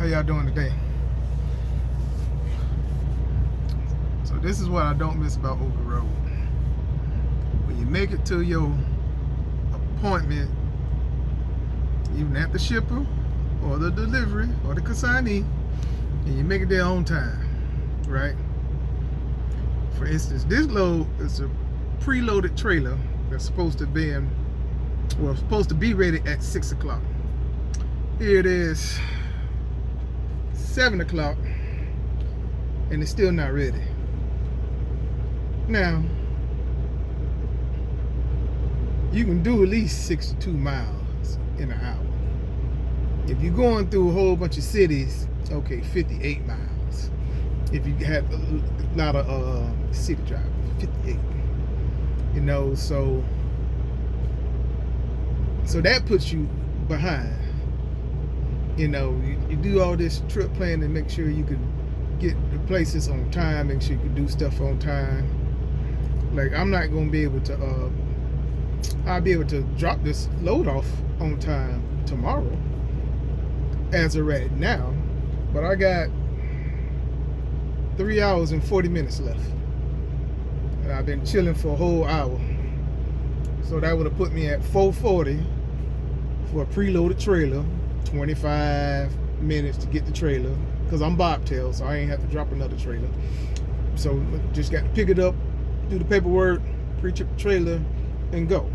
y'all doing today? So this is what I don't miss about over the road. When you make it to your appointment, even at the shipper or the delivery or the consignee, and you make it there on time, right? For instance, this load is a preloaded trailer that's supposed to be ready at 6 o'clock. Here it is 7 o'clock and it's still not ready. Now, you can do at least 62 miles in an hour. If you're going through a whole bunch of cities, okay, 58 miles. If you have a lot of city drivers, 58. You know, so that puts you behind. You know, you do all this trip plan to make sure you can get the places on time, make sure you can do stuff on time. Like, I'm not gonna be able to I'll be able to drop this load off on time tomorrow as of right now, but I got 3 hours and 40 minutes left, and I've been chilling for a whole hour, so that would have put me at 4:40 for a preloaded trailer, 25 minutes to get the trailer, because I'm bobtail, so I ain't have to drop another trailer. So just got to pick it up, do the paperwork, pre-trip the trailer, and go.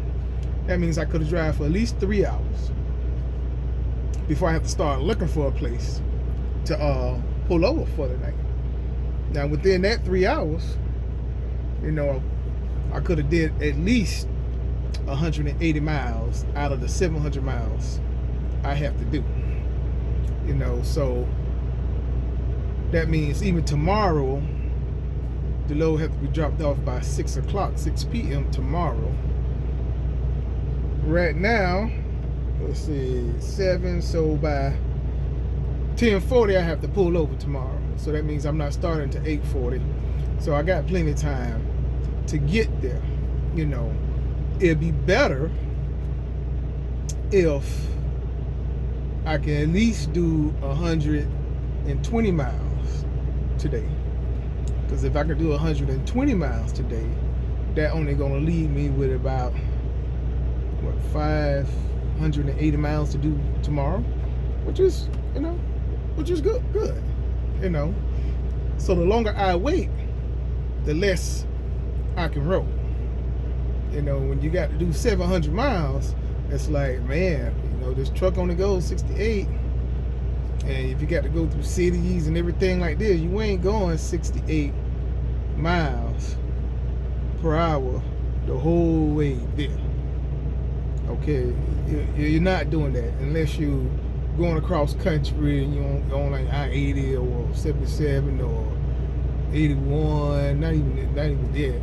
That means I could have driven for at least 3 hours before I have to start looking for a place to pull over for the night. Now, within that 3 hours, you know, I could have did at least 180 miles out of the 700 miles I have to do. You know, so that means even tomorrow, the load has to be dropped off by 6 o'clock, 6 p.m. tomorrow. Right now, let's see, 7, so by 10:40 I have to pull over tomorrow. So that means I'm not starting to 8:40. So I got plenty of time to get there. You know, it'd be better if I can at least do 120 miles today. Because if I could do 120 miles today, that only gonna leave me with about 580 miles to do tomorrow, which is, you know, good, you know. So the longer I wait, the less I can roll. You know, when you got to do 700 miles, it's like, man, you know, this truck only goes 68, and if you got to go through cities and everything like this, you ain't going 68 miles per hour the whole way there. Okay, you're not doing that unless you going across country and you're on like I-80 or 77 or 81, not even there.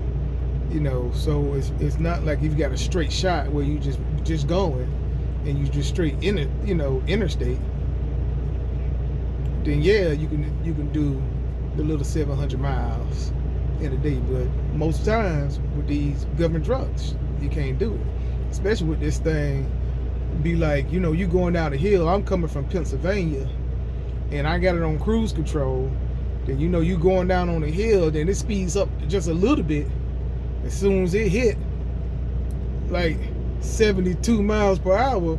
You know, so it's not like you've got a straight shot where you just going and you just straight in it, you know, interstate. Then yeah, you can do the little 700 miles in a day, but most times with these government trucks, you can't do it. Especially with this thing, be like, you know, you going down the hill. I'm coming from Pennsylvania, and I got it on cruise control. Then, you know, you going down on the hill, then it speeds up just a little bit. As soon as it hit like 72 miles per hour,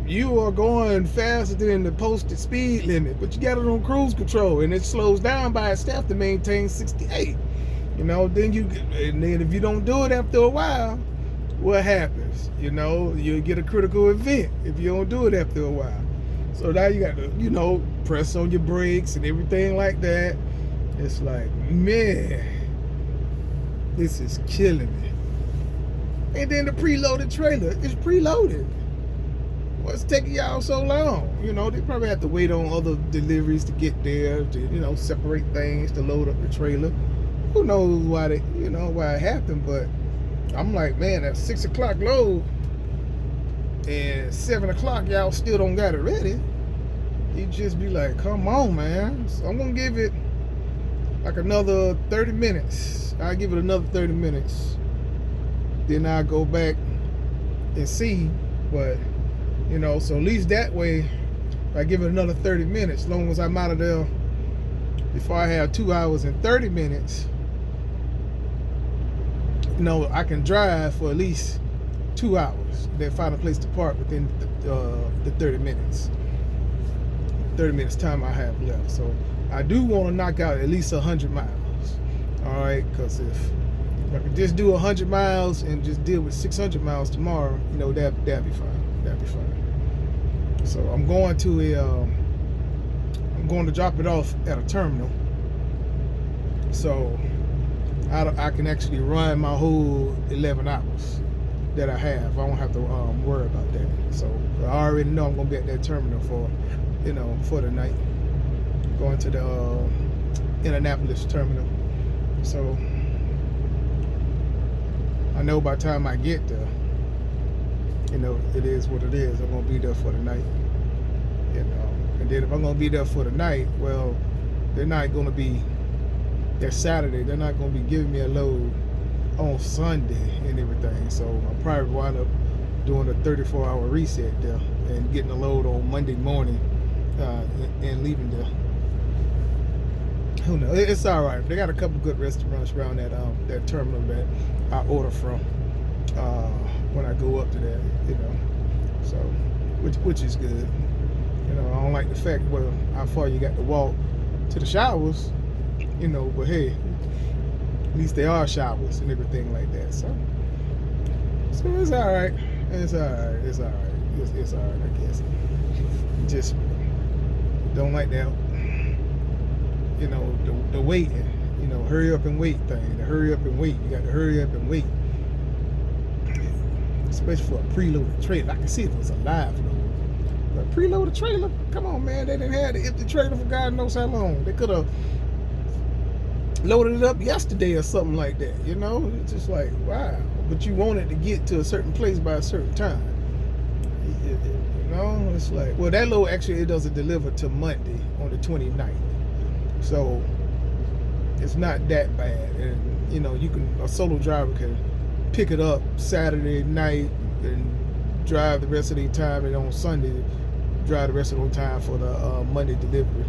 you are going faster than the posted speed limit. But you got it on cruise control, and it slows down by itself to maintain 68. You know, and then if you don't do it after a while, what happens? You know, you'll get a critical event if you don't do it after a while. So now you got to, you know, press on your brakes and everything like that. It's like, man, this is killing me. And then the preloaded trailer is preloaded. What's taking y'all so long? You know, they probably have to wait on other deliveries to get there, to, you know, separate things, to load up the trailer. Who knows why it happened, but I'm like, man, at 6 o'clock load and 7 o'clock y'all still don't got it ready. You just be like, come on, man. So I'm gonna give it like another 30 minutes. I'll give it another 30 minutes. Then I'll go back and see. But, you know, so at least that way I give it another 30 minutes, as long as I'm out of there before I have 2 hours and 30 minutes, I can drive for at least 2 hours, then find a place to park within the 30 minutes. 30 minutes time I have left. So I do want to knock out at least 100 miles. All right, because if I could just do 100 miles and just deal with 600 miles tomorrow, that'd be fine. That'd be fine. So I'm going to drop it off at a terminal, so I can actually run my whole 11 hours that I have. I don't have to worry about that. So I already know I'm gonna be at that terminal for the night, going to the Indianapolis terminal. So I know by the time I get there, it is what it is. I'm gonna be there for the night, and then if I'm gonna be there for the night, well, they're not gonna be that Saturday. They're not gonna be giving me a load on Sunday and everything. So I'll probably wind up doing a 34-hour reset there and getting a load on Monday morning and leaving there. Who knows? It's all right. They got a couple good restaurants around that terminal that I order from when I go up to that, so which is good. I don't like the fact how far you got to walk to the showers, but hey, at least they are showers and everything like that. So it's all right. It's all right. It's all right. It's all right, I guess. Just don't like that. The waiting. Hurry up and wait thing. The hurry up and wait. You got to hurry up and wait. Especially for a preloaded trailer. I can see if it was a live load. But preloaded trailer? Come on, man. They didn't have the empty trailer for God knows how long. They could have loaded it up yesterday or something like that. It's just like, wow. But you wanted to get to a certain place by a certain time. It's like, well, that load actually, it doesn't deliver till Monday on the 29th. So it's not that bad. And a solo driver can pick it up Saturday night and drive the rest of the time, and on Sunday drive the rest of the time for the Monday delivery,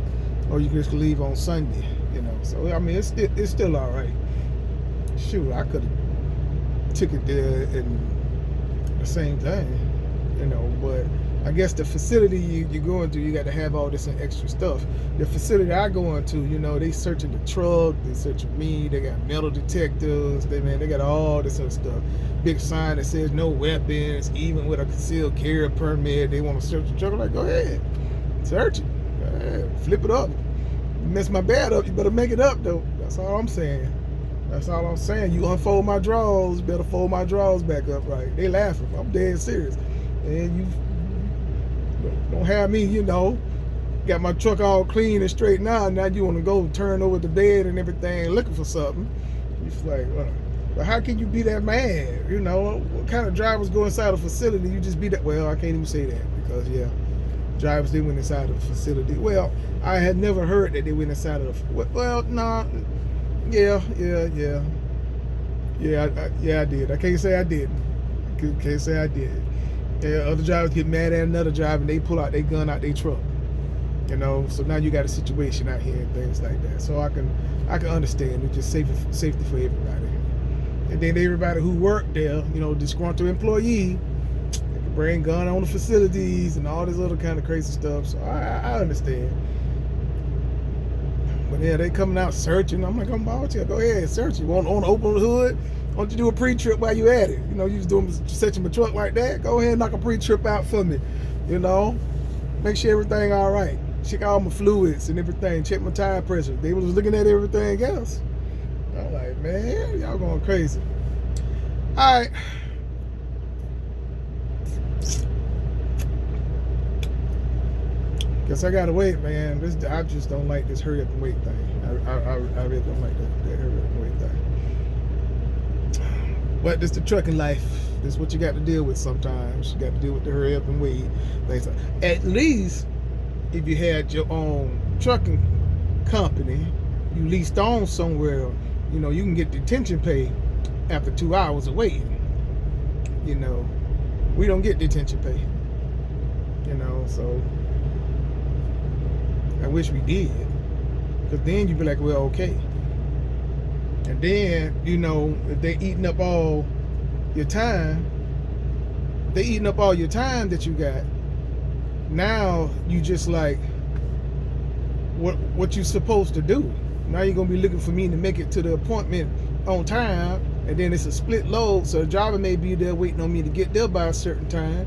or you can just leave on Sunday. So I mean, it's still all right. Shoot, I could have took it there and the same thing, but I guess the facility you're going to, you got to have all this and extra stuff. The facility I go into, they searching the truck, they searching me, they got metal detectors, they got all this other stuff. Big sign that says no weapons, even with a concealed carry permit. They want to search the truck. I'm like, go ahead, search it, go ahead, flip it up. You mess my bed up, you better make it up though. That's all I'm saying. That's all I'm saying. You unfold my drawers, better fold my drawers back up right. They laughing. I'm dead serious. And you don't have me, got my truck all clean and straight now you want to go turn over the bed and everything looking for something. You're like, well, how can you be that mad? What kind of drivers go inside a facility? You just be that, well, I can't even say that because, yeah, drivers, they went inside of the facility. Well, I had never heard that they went inside of the, well, nah, yeah, I did. I can't say I didn't. Can't say I did. Yeah, other drivers get mad at another driver and they pull out their gun out their truck. So now you got a situation out here and things like that. So I can understand. It's just safety for everybody. And then everybody who worked there, disgruntled employee, they can bring gun on the facilities and all this other kind of crazy stuff. So I understand. But yeah, they coming out searching. I'm like, I'm about to go ahead, search. You want to open the hood? Why don't you do a pre-trip while you at it? You just doing searching my truck like that. Go ahead and knock a pre-trip out for me. Make sure everything all right. Check all my fluids and everything. Check my tire pressure. They was looking at everything else. I'm like, man, y'all going crazy. All right. Guess I gotta wait, man. I just don't like this hurry up and wait thing. I really don't like that hurry up and wait thing. But this the trucking life. This is what you got to deal with sometimes. You got to deal with the hurry up and wait things. At least if you had your own trucking company, you leased on somewhere, you can get detention pay after 2 hours of waiting. We don't get detention pay. So wish we did. Because then you'd be like, well, okay. And then, you know, if they're eating up all your time, they eating up all your time that you got. Now you just like, what you supposed to do? Now you're gonna be looking for me to make it to the appointment on time, and then it's a split load, so the driver may be there waiting on me to get there by a certain time.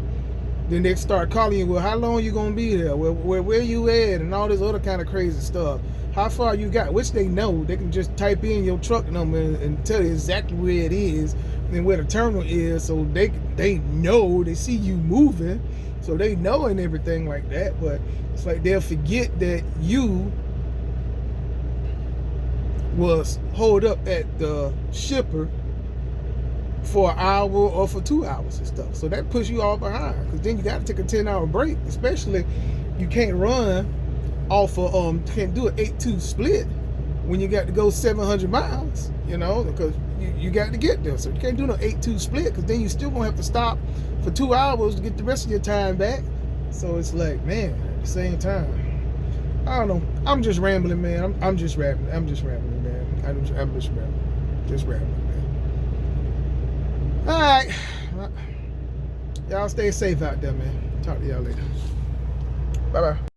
Then they start calling you, well, how long you gonna be there? Where you at? And all this other kind of crazy stuff. How far you got? Which they know. They can just type in your truck number and tell you exactly where it is and where the terminal is, so they know, they see you moving, so they know and everything like that. But it's like they'll forget that you was holed up at the shipper for an hour or for 2 hours and stuff. So that puts you all behind, because then you got to take a 10-hour break. Especially you can't run off of can't do an 8-2 split when you got to go 700 miles, you know, because you got to get there. So you can't do no 8-2 split, because then you still gonna have to stop for 2 hours to get the rest of your time back. So it's like, man, at the same time, I don't know. I'm just rambling, man. I'm just rambling. I'm just rambling, man. I'm just rambling. Just rambling, man. All right. Y'all stay safe out there, man. Talk to y'all later. Bye-bye.